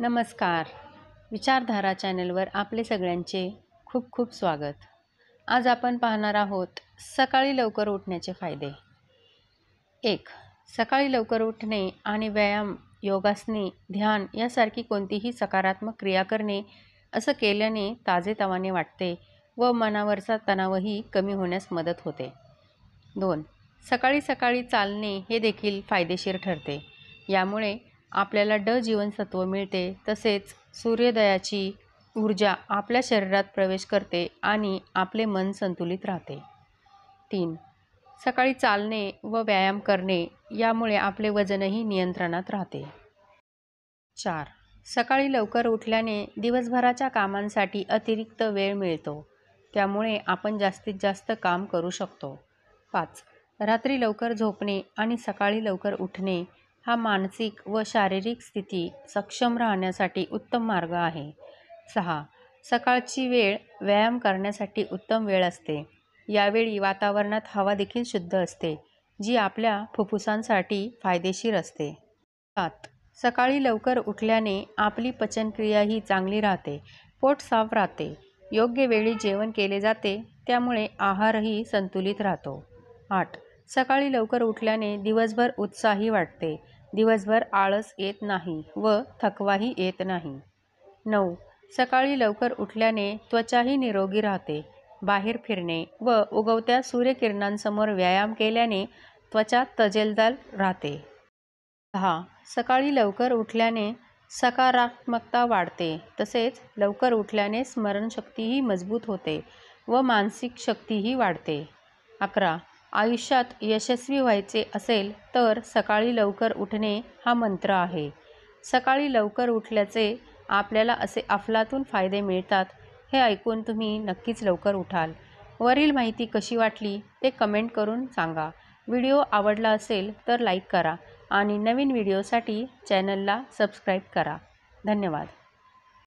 नमस्कार. विचारधारा चॅनलवर आपले सगळ्यांचे खूप खूप स्वागत. आज आपण पाहणार आहोत सकाळी लवकर उठण्याचे फायदे. 1. सकाळी लवकर उठणे आणि व्यायाम, योगासने, ध्यान यासारखी कोणतीही सकारात्मक क्रिया करणे. असं केल्याने ताजेतवाने वाटते व मनावरचा तणावही कमी होण्यास मदत होते. 2. सकाळी सकाळी चालणे हे देखील फायदेशीर ठरते. यामुळे आपल्याला जीवनसत्व मिळते, तसेच सूर्योदयाची ऊर्जा आपल्या शरीरात प्रवेश करते आणि आपले मन संतुलित राहते. 3. सकाळी चालणे व व्यायाम करणे यामुळे आपले वजनही नियंत्रणात राहते. 4. सकाळी लवकर उठल्याने दिवसभराच्या कामांसाठी अतिरिक्त वेळ मिळतो, त्यामुळे आपण जास्तीत जास्त काम करू शकतो. 5. रात्री लवकर झोपणे आणि सकाळी लवकर उठणे हा मानसिक व शारीरिक स्थिती सक्षम राहण्यासाठी उत्तम मार्ग आहे. 6. सकाळची वेळ व्यायाम करण्यासाठी उत्तम वेळ असते. यावेळी वातावरणात हवा देखील शुद्ध असते, जी आपल्या फुफ्फुसांसाठी फायदेशीर असते. 7. सकाळी लवकर उठल्याने आपली पचनक्रियाही चांगली राहते, पोट साफ राहते, योग्य वेळी जेवण केले जाते, त्यामुळे आहारही संतुलित राहतो. 8. सकाळी लवकर उठल्याने दिवसभर उत्साही वाटते, दिवसभर आळस येत नाही व थकवाही येत नाही. 9. सकाळी लवकर उठल्याने त्वचाही निरोगी राहते. बाहेर फिरणे व उगवत्या सूर्यकिरणांसमोर व्यायाम केल्याने त्वचा तजेलदार राहते. 10. सकाळी लवकर उठल्याने सकारात्मकता वाढते, तसेच लवकर उठल्याने स्मरणशक्तीही मजबूत होते व मानसिक शक्तीही वाढते. 11. आयुष्यात यशस्वी व्हायचे असेल तर सकाळी लवकर उठणे हा मंत्र आहे. सकाळी लवकर उठल्याचे आपल्याला असे अफलातून फायदे मिळतात, हे ऐकून तुम्ही नक्कीच लवकर उठाल. वरील माहिती कशी वाटली ते कमेंट करून सांगा. व्हिडिओ आवडला असेल तर लाईक करा आणि नवीन व्हिडिओसाठी चॅनलला सबस्क्राईब करा. धन्यवाद.